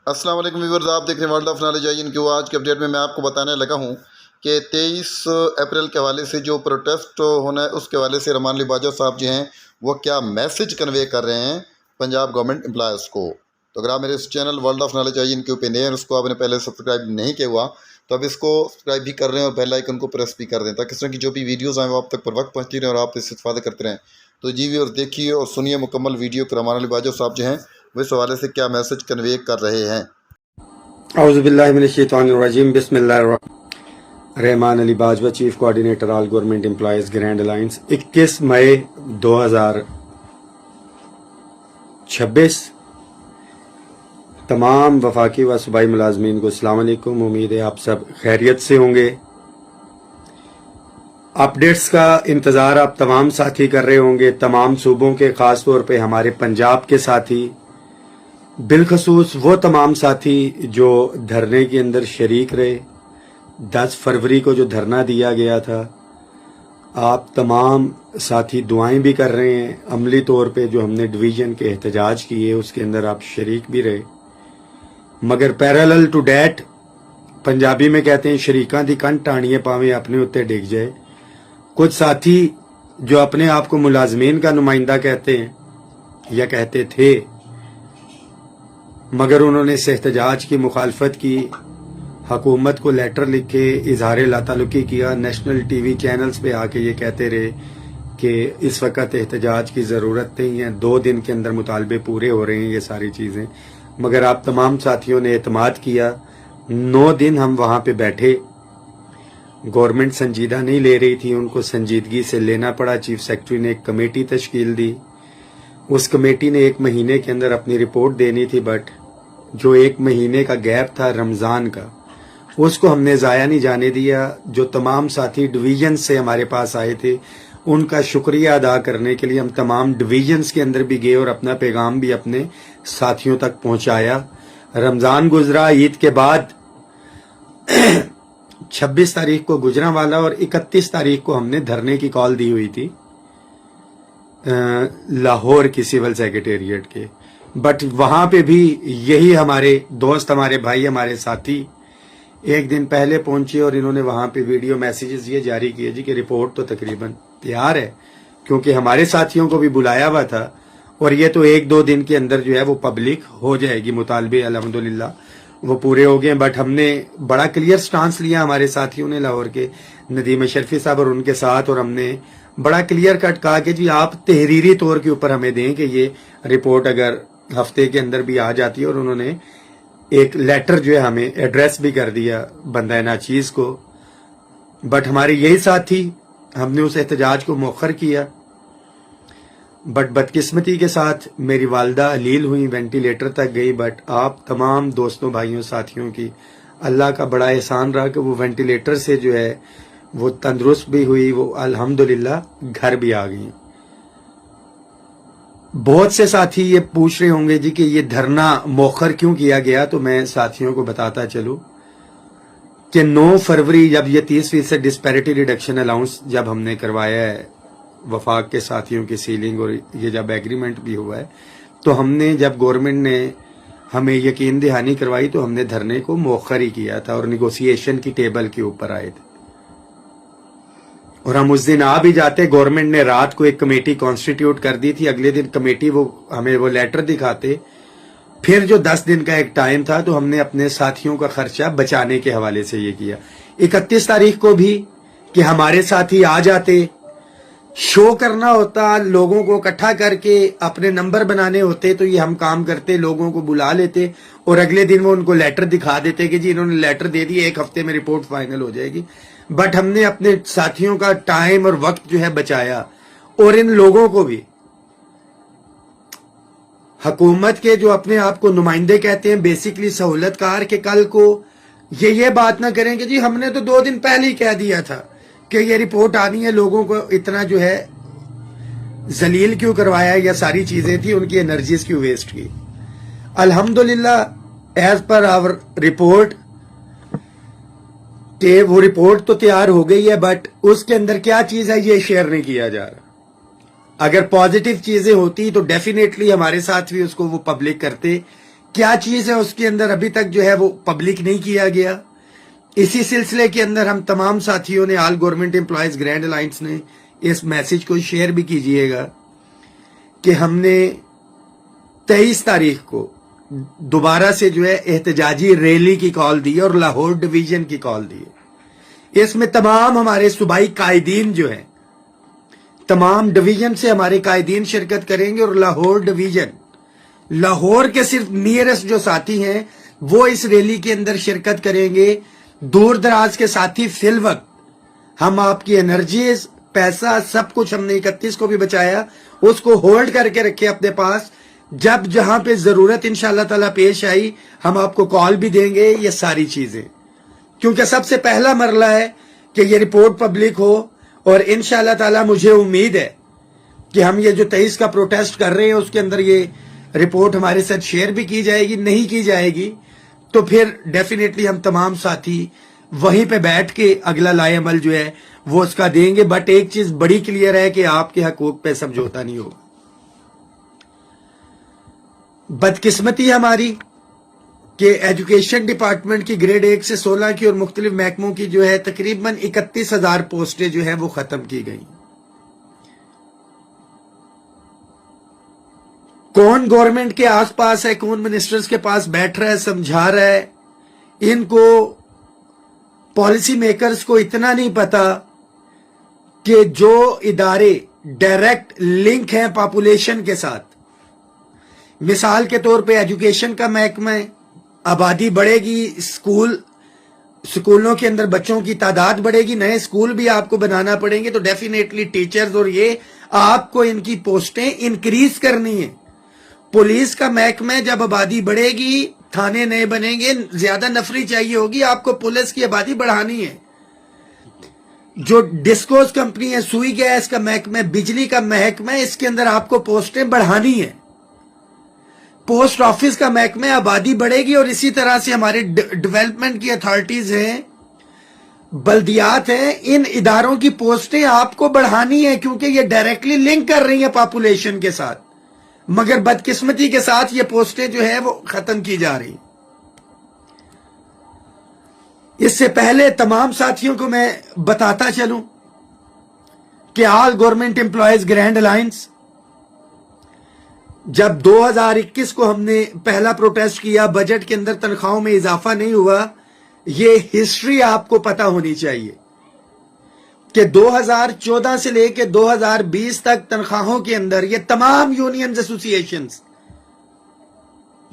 السلام علیکم ویورز، آپ دیکھ رہے ہیں ورلڈ آف نالج آئی ان کی آج کے اپڈیٹ میں آپ کو بتانے لگا ہوں کہ 23 اپریل کے حوالے سے جو پروٹیسٹ ہونا ہے اس کے حوالے سے رحمان علی باجوہ صاحب جو ہیں وہ کیا میسج کنوے کر رہے ہیں پنجاب گورنمنٹ امپلائیز کو۔ تو اگر آپ میرے اس چینل ورلڈ آف نالج آئی ان کے اوپر نئے ہیں، اس کو آپ نے پہلے سبسکرائب نہیں کیا ہوا تو اب اس کو سبسکرائب بھی کر رہے ہیں اور بیل آئیکن کو پریس بھی کر دیں تاکہ اس طرح کی جو بھی ویڈیوز آئیں وہ آپ تک پر وقت پہنچتی رہیں اور آپ اس سے استفادہ کرتے رہیں۔ تو جی ویورز، دیکھیے اور سنیے مکمل ویڈیو کہ رحمان علی باجوہ صاحب جو ہیں وہ اس حوالے سے کیا میسج کنوے کر رہے ہیں۔ اعوذ باللہ من الشیطان الرجیم، بسم اللہ الرحمن۔ Rehman Ali Bajwa, chief coordinator all government employees grand alliance, 21 مئی 2026۔ تمام وفاقی و صوبائی ملازمین کو السلام علیکم، امید ہے آپ سب خیریت سے ہوں گے۔ اپڈیٹس کا انتظار آپ تمام ساتھی کر رہے ہوں گے، تمام صوبوں کے، خاص طور پہ ہمارے پنجاب کے ساتھی، بالخصوص وہ تمام ساتھی جو دھرنے کے اندر شریک رہے۔ 10 فروری کو جو دھرنا دیا گیا تھا، آپ تمام ساتھی دعائیں بھی کر رہے ہیں۔ عملی طور پہ جو ہم نے ڈویژن کے احتجاج کیے اس کے اندر آپ شریک بھی رہے، مگر پیرالل ٹو ڈیٹ پنجابی میں کہتے ہیں شریکاں دی کن ٹانیے پاویں اپنے اتے ڈگ جائے۔ کچھ ساتھی جو اپنے آپ کو ملازمین کا نمائندہ کہتے ہیں یا کہتے تھے، مگر انہوں نے اس احتجاج کی مخالفت کی، حکومت کو لیٹر لکھے، اظہار لاتعلقی کیا، نیشنل ٹی وی چینلز پہ آ کے یہ کہتے رہے کہ اس وقت احتجاج کی ضرورت نہیں ہے، 2 دن کے اندر مطالبے پورے ہو رہے ہیں، یہ ساری چیزیں۔ مگر آپ تمام ساتھیوں نے اعتماد کیا، 9 دن ہم وہاں پہ بیٹھے۔ گورنمنٹ سنجیدہ نہیں لے رہی تھی، ان کو سنجیدگی سے لینا پڑا۔ چیف سیکرٹری نے ایک کمیٹی تشکیل دی، اس کمیٹی نے 1 مہینے کے اندر اپنی رپورٹ دینی تھی، بٹ جو 1 مہینے کا گیپ تھا رمضان کا، اس کو ہم نے ضائع نہیں جانے دیا۔ جو تمام ساتھی ڈویژن سے ہمارے پاس آئے تھے ان کا شکریہ ادا کرنے کے لیے ہم تمام ڈویژنز کے اندر بھی گئے اور اپنا پیغام بھی اپنے ساتھیوں تک پہنچایا۔ رمضان گزرا، عید کے بعد 26 تاریخ کو گجرانوالہ اور 31 تاریخ کو ہم نے دھرنے کی کال دی ہوئی تھی لاہور کی سول سیکریٹریٹ کے، بٹ وہاں پہ بھی یہی ہمارے دوست، ہمارے بھائی، ہمارے ساتھی 1 دن پہلے پہنچے اور انہوں نے وہاں پہ ویڈیو میسیجز یہ جاری کیے جی کہ رپورٹ تو تقریباً تیار ہے، کیونکہ ہمارے ساتھیوں کو بھی بلایا ہوا تھا اور یہ تو 1-2 دن کے اندر جو ہے وہ پبلک ہو جائے گی۔ مطالبے الحمدللہ وہ پورے ہو گئے، بٹ ہم نے بڑا کلیئر سٹانس لیا، ہمارے ساتھیوں نے لاہور کے ندیم اشرفی صاحب اور ان کے ساتھ، اور ہم نے بڑا کلیئر کٹ کہا کہ جی آپ تحریری طور کے اوپر ہمیں دیں کہ یہ رپورٹ اگر ہفتے کے اندر بھی آ جاتی ہے، اور انہوں نے ایک لیٹر جو ہے ہمیں ایڈریس بھی کر دیا بندہ ناچیز کو، بٹ ہمارے یہی ساتھی، ہم نے اس احتجاج کو مؤخر کیا، بٹ بدقسمتی کے ساتھ میری والدہ علیل ہوئی، وینٹیلیٹر تک گئی، بٹ آپ تمام دوستوں، بھائیوں، ساتھیوں کی اللہ کا بڑا احسان رہا کہ وہ وینٹیلیٹر سے جو ہے وہ تندرست بھی ہوئی، وہ الحمدللہ گھر بھی آ گئی۔ بہت سے ساتھی یہ پوچھ رہے ہوں گے جی کہ یہ دھرنا مؤخر کیوں کیا گیا، تو میں ساتھیوں کو بتاتا چلوں کہ 9 فروری جب یہ 30% ڈسپیرٹی ریڈکشن الاؤنس جب ہم نے کروایا ہے وفاق کے ساتھیوں کی سیلنگ، اور یہ جب ایگریمنٹ بھی ہوا ہے، تو ہم نے جب گورنمنٹ نے ہمیں یقین دہانی کروائی تو ہم نے دھرنے کو مؤخر ہی کیا تھا اور نیگوسیشن کی ٹیبل کے اوپر آئے تھے، اور ہم اس دن آ بھی جاتے۔ گورنمنٹ نے رات کو ایک کمیٹی کانسٹیٹیوٹ کر دی تھی، اگلے دن کمیٹی ہمیں وہ لیٹر دکھاتے، پھر جو 10 دن کا ایک ٹائم تھا تو ہم نے اپنے ساتھیوں کا خرچہ بچانے کے حوالے سے یہ کیا۔ 31 تاریخ کو بھی کہ ہمارے ساتھی آ جاتے، شو کرنا ہوتا، لوگوں کو اکٹھا کر کے اپنے نمبر بنانے ہوتے، تو یہ ہم کام کرتے، لوگوں کو بلا لیتے اور اگلے دن وہ ان کو لیٹر دکھا دیتے کہ جی انہوں نے لیٹر دے دی، 1 ہفتے میں رپورٹ فائنل ہو جائے گی، بٹ ہم نے اپنے ساتھیوں کا ٹائم اور وقت جو ہے بچایا، اور ان لوگوں کو بھی حکومت کے جو اپنے آپ کو نمائندے کہتے ہیں، بیسیکلی سہولت کار، کہ کل کو یہ بات نہ کریں کہ جی ہم نے تو 2 دن پہلے ہی کہہ دیا تھا کہ یہ رپورٹ آنی ہے، لوگوں کو اتنا جو ہے ذلیل کیوں کروایا، یا ساری چیزیں تھی، ان کی انرجیز کیوں ویسٹ کی۔ الحمدللہ ایز پر آور رپورٹ کہ وہ رپورٹ تو تیار ہو گئی ہے، بٹ اس کے اندر کیا چیز ہے یہ شیئر نہیں کیا جا رہا۔ اگر پازیٹیو چیزیں ہوتی تو ڈیفینیٹلی ہمارے ساتھ بھی اس کو وہ پبلک کرتے کیا چیز ہے اس کے اندر ابھی تک جو ہے وہ پبلک نہیں کیا گیا. اسی سلسلے کے اندر ہم تمام ساتھیوں نے آل گورنمنٹ امپلائیز گرینڈ الائنس نے اس میسج کو شیئر بھی کیجئے گا کہ ہم نے 23 تاریخ کو دوبارہ سے جو ہے احتجاجی ریلی کی کال دی اور لاہور ڈویژن کی کال دی. اس میں تمام ہمارے صوبائی قائدین جو ہیں تمام ڈویژن سے ہمارے قائدین شرکت کریں گے اور لاہور ڈویژن لاہور کے صرف نیئرسٹ جو ساتھی ہیں وہ اس ریلی کے اندر شرکت کریں گے. دور دراز کے ساتھی فی الوقت ہم آپ کی انرجیز پیسہ سب کچھ ہم نے 31 کو بھی بچایا, اس کو ہولڈ کر کے رکھے اپنے پاس. جب جہاں پہ ضرورت انشاءاللہ تعالیٰ پیش آئی ہم آپ کو کال بھی دیں گے. یہ ساری چیزیں کیونکہ سب سے پہلا مرحلہ ہے کہ یہ رپورٹ پبلک ہو اور انشاءاللہ تعالیٰ مجھے امید ہے کہ ہم یہ جو 23 کا پروٹیسٹ کر رہے ہیں اس کے اندر یہ رپورٹ ہمارے ساتھ شیئر بھی کی جائے گی. نہیں کی جائے گی تو پھر ڈیفینیٹلی ہم تمام ساتھی وہیں پہ بیٹھ کے اگلا لائے عمل جو ہے وہ اس کا دیں گے. بٹ ایک چیز بڑی کلیئر ہے کہ آپ کے حقوق پہ سمجھوتا نہیں ہوگا. بدقسمتی ہماری کہ ایجوکیشن ڈپارٹمنٹ کی گریڈ 1 سے 16 کی اور مختلف محکموں کی جو ہے تقریباً 31,000 پوسٹیں جو ہیں وہ ختم کی گئی. کون گورنمنٹ کے آس پاس ہے, کون منسٹرز کے پاس بیٹھ رہا ہے, سمجھا رہا ہے. ان کو پالیسی میکرز کو اتنا نہیں پتا کہ جو ادارے ڈائریکٹ لنک ہیں پاپولیشن کے ساتھ, مثال کے طور پہ ایجوکیشن کا محکمہ ہے, آبادی بڑھے گی, سکولوں کے اندر بچوں کی تعداد بڑھے گی, نئے سکول بھی آپ کو بنانا پڑیں گے, تو ڈیفینیٹلی ٹیچرز اور یہ آپ کو ان کی پوسٹیں انکریز کرنی ہیں. پولیس کا محکمہ جب آبادی بڑھے گی, تھانے نئے بنیں گے, زیادہ نفری چاہیے ہوگی, آپ کو پولیس کی آبادی بڑھانی ہے. جو ڈسکوز کمپنی ہے, سوئی گیس کا محکمہ, بجلی کا محکمہ, اس کے اندر آپ کو پوسٹیں بڑھانی ہیں. پوسٹ آفس کا محکمہ, آبادی بڑھے گی, اور اسی طرح سے ہمارے ڈیولپمنٹ کی اتھارٹیز ہیں, بلدیات ہیں, ان اداروں کی پوسٹیں آپ کو بڑھانی ہیں کیونکہ یہ ڈائریکٹلی لنک کر رہی ہیں پاپولیشن کے ساتھ. مگر بدقسمتی کے ساتھ یہ پوسٹیں جو ہے وہ ختم کی جا رہی. اس سے پہلے تمام ساتھیوں کو میں بتاتا چلوں کہ آل گورنمنٹ امپلائیز گرینڈ الائنس جب 2021 کو ہم نے پہلا پروٹیسٹ کیا, بجٹ کے اندر تنخواہوں میں اضافہ نہیں ہوا. یہ ہسٹری آپ کو پتا ہونی چاہیے کہ 2014 سے لے کے 2020 تک تنخواہوں کے اندر یہ تمام یونینز ایسوسی ایشنز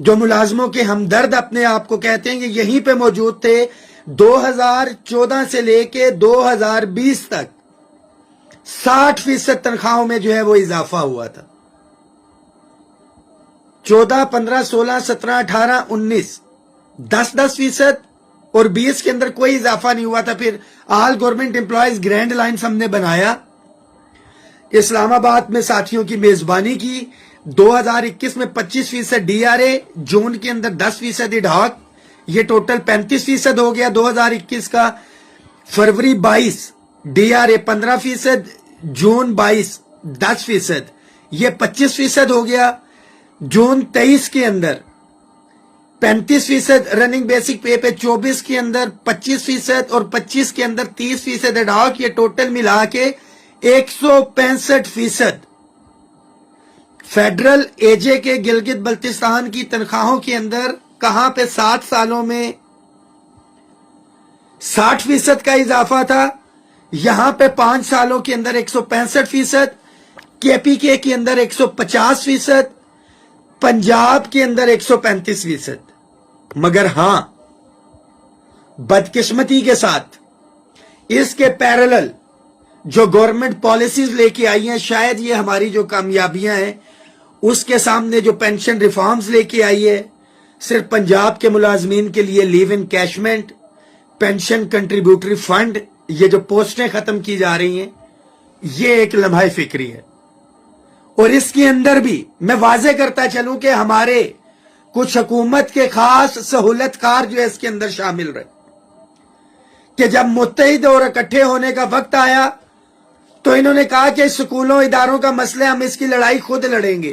جو ملازموں کے ہمدرد اپنے آپ کو کہتے ہیں یہ یہیں پہ موجود تھے. 2014 سے لے کے 2020 تک 60% تنخواہوں میں جو ہے وہ اضافہ ہوا تھا. 14, 15, 16, 17, 18, 19 10% اور 20 کے اندر کوئی اضافہ نہیں ہوا تھا. پھر آل گورنمنٹ امپلائیز گرینڈ الائنس ہم نے بنایا, اسلام آباد میں ساتھیوں کی میزبانی کی. 2021 میں 25% ڈی آر اے, جون کے اندر 10% اڈاک, یہ ٹوٹل 35% ہو گیا 2021 کا. فروری 22 ڈی آر اے 15%, جون 22 10%, یہ 25% ہو گیا. جون 23 کے اندر 35% رننگ بیسک پے پہ, 24 کے اندر 25% اور 25 کے اندر 30% اڈاک, یہ ٹوٹل ملا کے 165%. فیڈرل اے جے کے گلگت بلتستان کی تنخواہوں کے اندر کہاں پہ 7 سالوں میں 60% کا اضافہ تھا, یہاں پہ 5 سالوں کے اندر 165%, کے پی کے اندر 150%, پنجاب کے اندر 135%. مگر ہاں بدقسمتی کے ساتھ اس کے پیرلل جو گورنمنٹ پالیسیز لے کے آئی ہیں, شاید یہ ہماری جو کامیابیاں ہیں اس کے سامنے جو پینشن ریفارمز لے کے آئی ہے, صرف پنجاب کے ملازمین کے لیے لیو ان کیشمنٹ, پینشن کنٹریبیوٹری فنڈ, یہ جو پوسٹیں ختم کی جا رہی ہیں, یہ ایک لمحہ فکری ہے. اور اس کے اندر بھی میں واضح کرتا چلوں کہ ہمارے کچھ حکومت کے خاص سہولت کار جو ہے اس کے اندر شامل رہے کہ جب متحد اور اکٹھے ہونے کا وقت آیا تو انہوں نے کہا کہ سکولوں اداروں کا مسئلہ ہم اس کی لڑائی خود لڑیں گے.